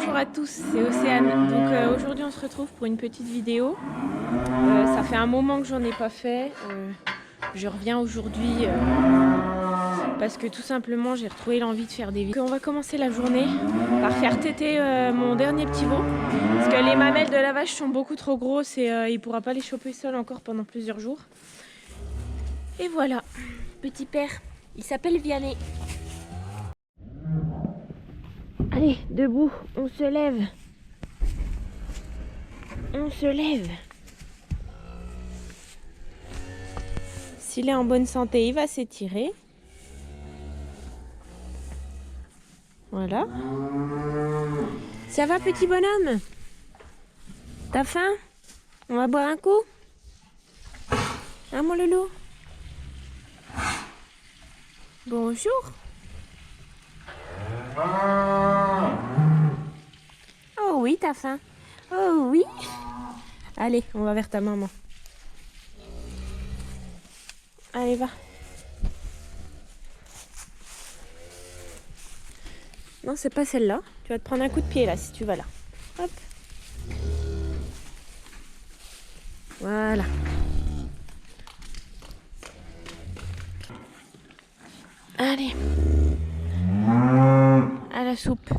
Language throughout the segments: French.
Bonjour à tous, c'est Océane. Donc aujourd'hui on se retrouve pour une petite vidéo. Ça fait un moment que j'en ai pas fait. Je reviens aujourd'hui parce que tout simplement j'ai retrouvé l'envie de faire des vidéos. On va commencer la journée par faire téter mon dernier petit veau. Parce que les mamelles de la vache sont beaucoup trop grosses et il pourra pas les choper seul encore pendant plusieurs jours. Et voilà, petit père, il s'appelle Vianney. Allez, debout, on se lève. On se lève. S'il est en bonne santé, il va s'étirer. Voilà. Ça va, petit bonhomme? T'as faim? On va boire un coup? Hein, mon loulou? Bonjour. Oh oui, t'as faim. Oh oui. Allez, on va vers ta maman. Allez, va. Non, c'est pas celle-là. Tu vas te prendre un coup de pied là, si tu vas là. Hop. Voilà. Allez. À la soupe.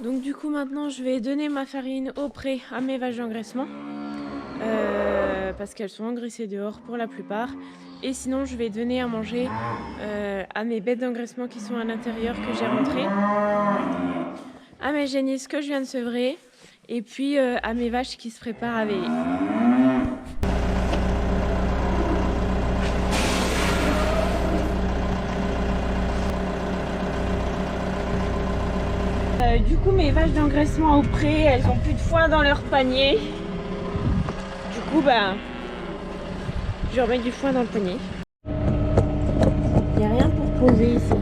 Donc du coup maintenant je vais donner ma farine au pré à mes vaches d'engraissement parce qu'elles sont engraissées dehors pour la plupart, et sinon je vais donner à manger à mes bêtes d'engraissement qui sont à l'intérieur, que j'ai rentrées, à mes génisses que je viens de sevrer, et puis à mes vaches qui se préparent à veiller. Du coup mes vaches d'engraissement au pré, elles ont plus de foin dans leur panier. Du coup je remets du foin dans le panier. Il n'y a rien pour poser ici.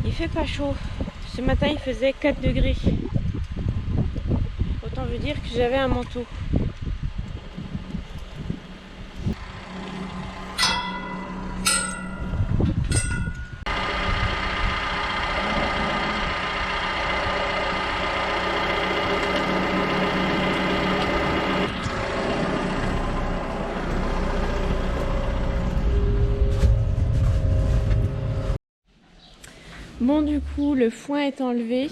Il fait pas chaud. Ce matin il faisait 4 degrés. Autant vous dire que j'avais un manteau. Bon, du coup le foin est enlevé.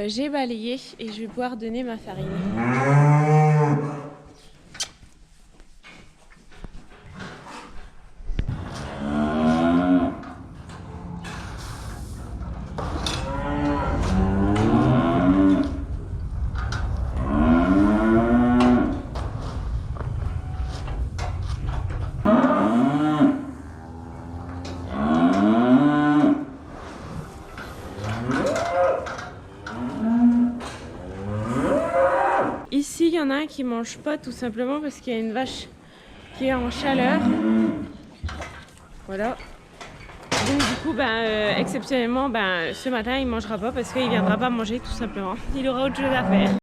J'ai balayé et je vais pouvoir donner ma farine. Ici, il y en a un qui mange pas, tout simplement parce qu'il y a une vache qui est en chaleur. Voilà. Donc du coup, exceptionnellement, ce matin, il mangera pas parce qu'il viendra pas manger, tout simplement. Il aura autre chose à faire.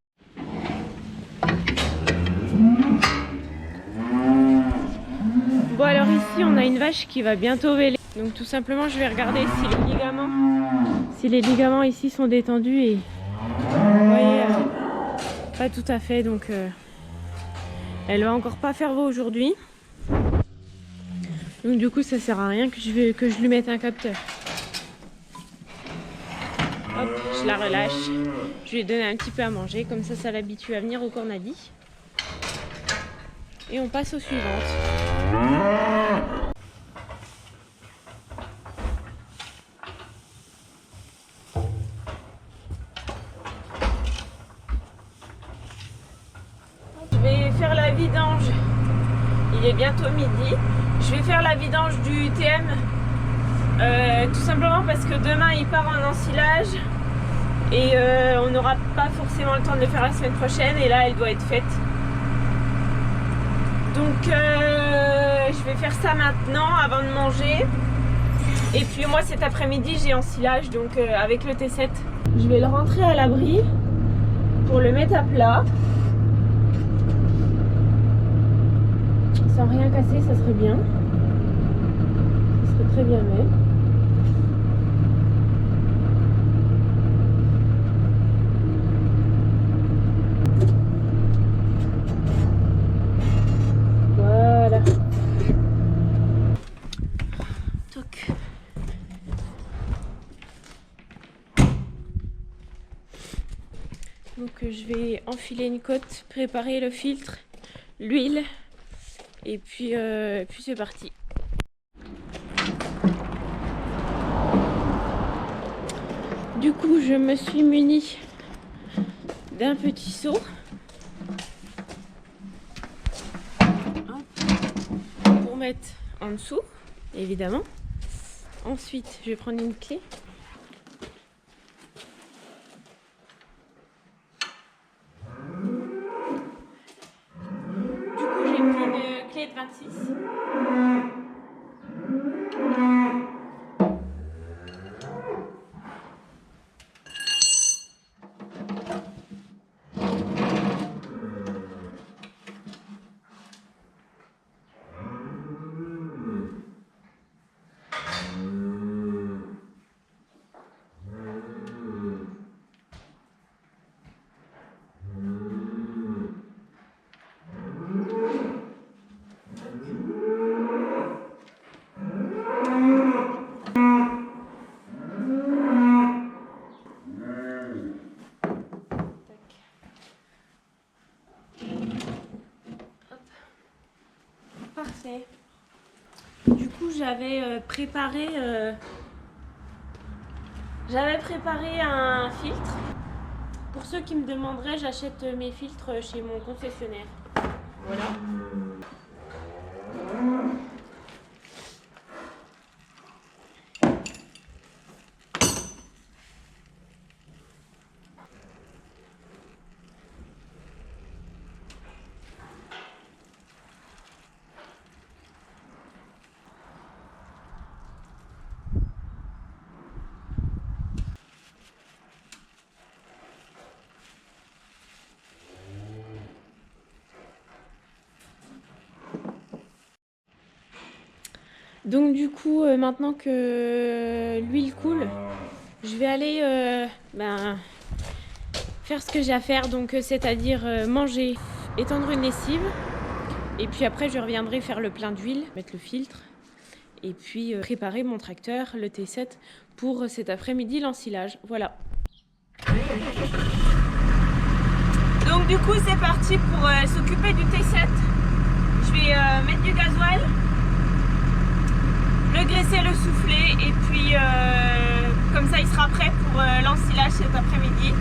Bon, alors ici, on a une vache qui va bientôt véler. Donc tout simplement, je vais regarder si les ligaments ici sont détendus, et vous voyez, pas tout à fait, donc elle va encore pas faire veau aujourd'hui. Donc du coup ça sert à rien que je lui mette un capteur. Hop, je la relâche. Je lui ai donné un petit peu à manger, comme ça l'habitue à venir au cornadi. Et on passe aux suivantes. Je vais faire la vidange. Il est bientôt midi. Je vais faire la vidange du TM. Tout simplement parce que demain il part en ensilage. Et on n'aura pas forcément le temps de le faire la semaine prochaine. Et là elle doit être faite. Donc je vais faire ça maintenant avant de manger. Et puis moi cet après-midi j'ai ensilage. Donc avec le T7. Je vais le rentrer à l'abri pour le mettre à plat. Sans rien casser, ça serait bien. Ça serait très bien même. Voilà. Toc. Donc je vais enfiler une cotte, préparer le filtre, l'huile. Et puis c'est parti. Du coup, je me suis munie d'un petit seau. Pour mettre en dessous, évidemment. Ensuite, je vais prendre une clé. Du coup, j'ai pris une clé de 26. Parfait. Du coup, j'avais préparé un filtre. Pour ceux qui me demanderaient, j'achète mes filtres chez mon concessionnaire. Voilà. Donc du coup, maintenant que l'huile coule, je vais aller faire ce que j'ai à faire, donc c'est-à-dire manger, étendre une lessive, et puis après je reviendrai faire le plein d'huile, mettre le filtre, et puis préparer mon tracteur, le T7, pour cet après-midi l'ensilage. Voilà. Donc du coup c'est parti pour s'occuper du T7. Je vais mettre du gasoil, le graisser, le souffler, et puis comme ça il sera prêt pour l'ensilage cet après-midi.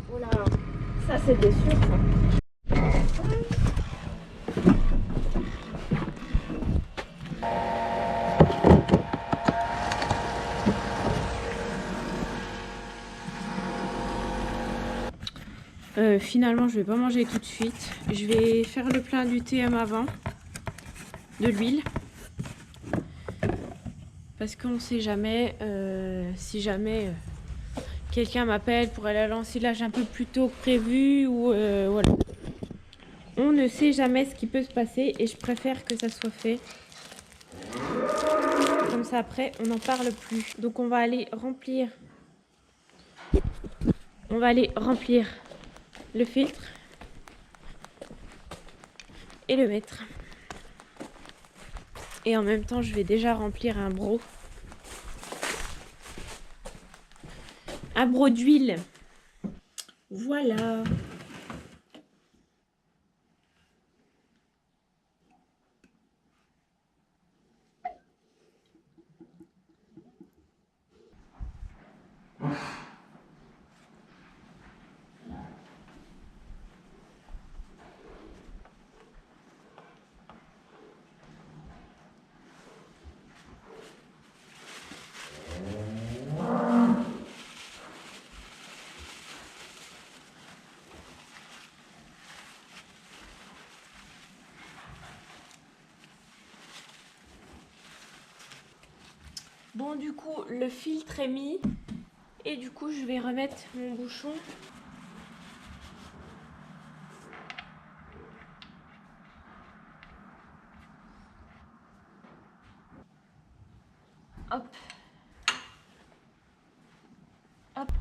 Oh là, ça c'est des sûr ça. Finalement, je vais pas manger tout de suite. Je vais faire le plein du TM avant, de l'huile, parce qu'on sait jamais si jamais quelqu'un m'appelle pour aller à l'ensilage un peu plus tôt que prévu ou voilà. On ne sait jamais ce qui peut se passer et je préfère que ça soit fait. Comme ça après, on n'en parle plus. Donc on va aller remplir. Le filtre et le mettre. Et en même temps, je vais déjà remplir un broc. Un broc d'huile. Voilà. Bon, du coup, le filtre est mis. Et du coup, je vais remettre mon bouchon. Hop. Hop.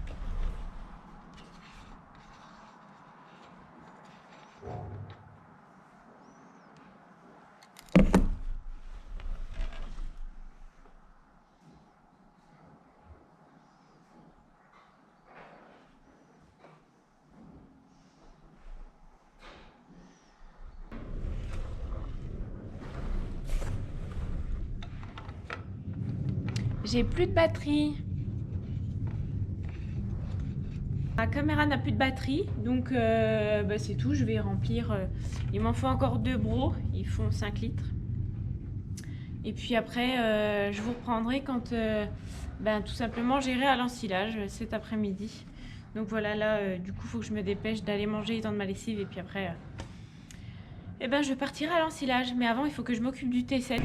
J'ai plus de batterie. Ma caméra n'a plus de batterie, donc c'est tout. Je vais remplir. Il m'en faut encore 2 brocs, ils font 5 litres. Et puis après, je vous reprendrai quand tout simplement j'irai à l'ensilage cet après-midi. Donc voilà, là, du coup, il faut que je me dépêche d'aller manger, étendre ma lessive. Et puis après, je partirai à l'ensilage. Mais avant, il faut que je m'occupe du T7.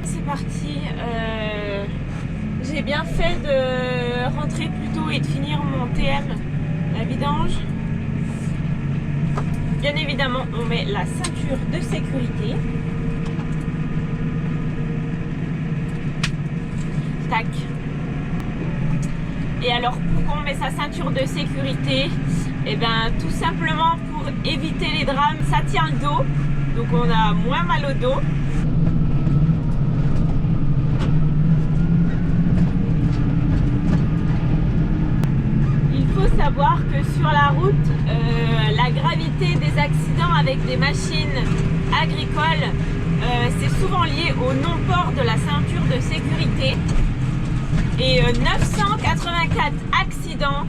C'est parti. J'ai bien fait de rentrer plus tôt et de finir mon TM, la vidange. Bien évidemment, on met la ceinture de sécurité. Tac. Et alors, pourquoi on met sa ceinture de sécurité? Tout simplement pour éviter les drames. Ça tient le dos, donc on a moins mal au dos. Savoir que sur la route, la gravité des accidents avec des machines agricoles, c'est souvent lié au non-port de la ceinture de sécurité. Et 984 accidents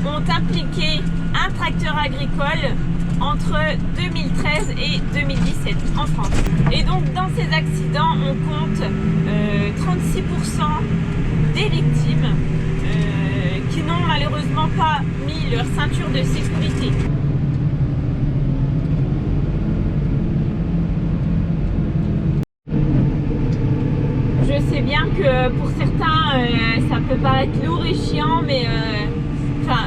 ont impliqué un tracteur agricole entre 2013 et 2017 en France. Et donc dans ces accidents, on compte 36% des victimes qui n'ont malheureusement pas mis leur ceinture de sécurité. Je sais bien que pour certains ça peut paraître lourd et chiant, mais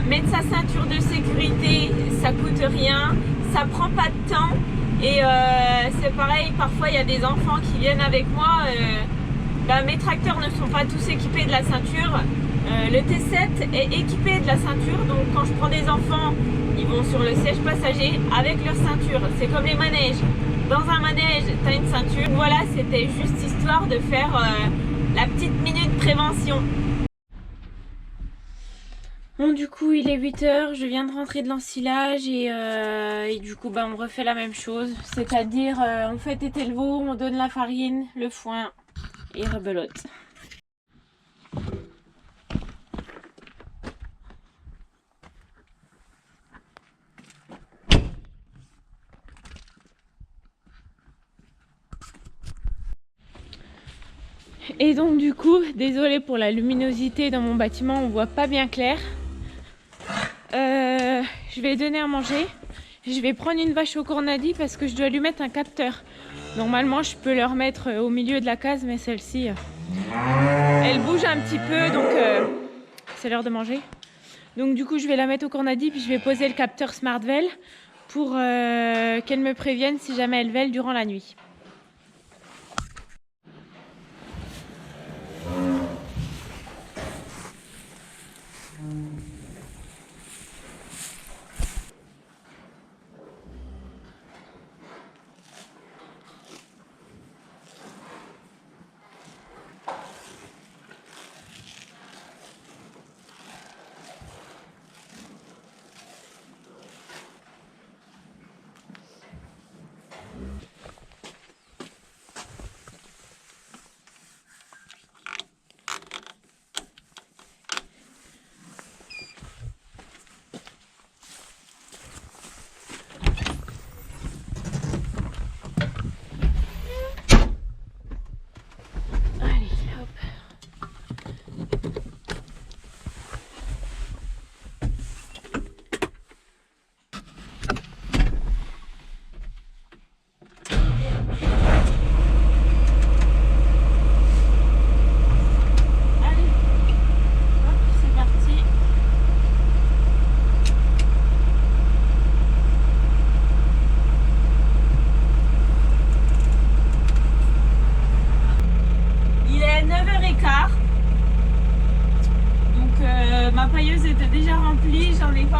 mettre sa ceinture de sécurité, ça coûte rien, ça prend pas de temps. Et c'est pareil, parfois il y a des enfants qui viennent avec moi, mes tracteurs ne sont pas tous équipés de la ceinture. Le T7 est équipé de la ceinture, donc quand je prends des enfants, ils vont sur le siège passager avec leur ceinture. C'est comme les manèges. Dans un manège, tu as une ceinture. Voilà, c'était juste histoire de faire la petite minute prévention. Bon, du coup, il est 8 h, je viens de rentrer de l'ensilage et du coup, on refait la même chose. C'est-à-dire, on fait téter le veau, on donne la farine, le foin et rebelote. Et donc du coup, désolée pour la luminosité dans mon bâtiment, on voit pas bien clair. Je vais donner à manger. Je vais prendre une vache au cornadi parce que je dois lui mettre un capteur. Normalement, je peux le remettre au milieu de la case, mais celle-ci, elle bouge un petit peu, donc c'est l'heure de manger. Donc du coup, je vais la mettre au cornadi, puis je vais poser le capteur SmartVel pour qu'elle me prévienne si jamais elle vèle durant la nuit.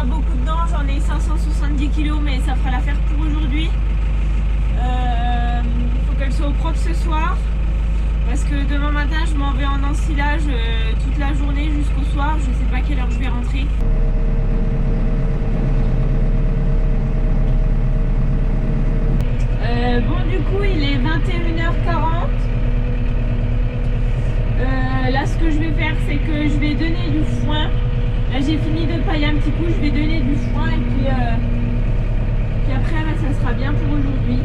beaucoup dedans, j'en ai 570 kg, mais ça fera l'affaire pour aujourd'hui. Il faut qu'elle soit au propre ce soir, parce que demain matin je m'en vais en ensilage toute la journée jusqu'au soir. Je sais pas à quelle heure je vais rentrer. Bon, du coup il est 21h40. Là ce que je vais faire, c'est que je vais donner du foin. Là j'ai fini de pailler un petit coup, je vais donner du foin et puis après là, ça sera bien pour aujourd'hui.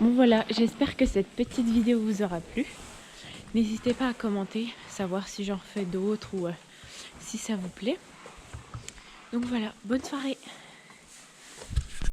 Bon voilà, j'espère que cette petite vidéo vous aura plu. N'hésitez pas à commenter, savoir si j'en refais d'autres ou si ça vous plaît. Donc voilà, bonne soirée!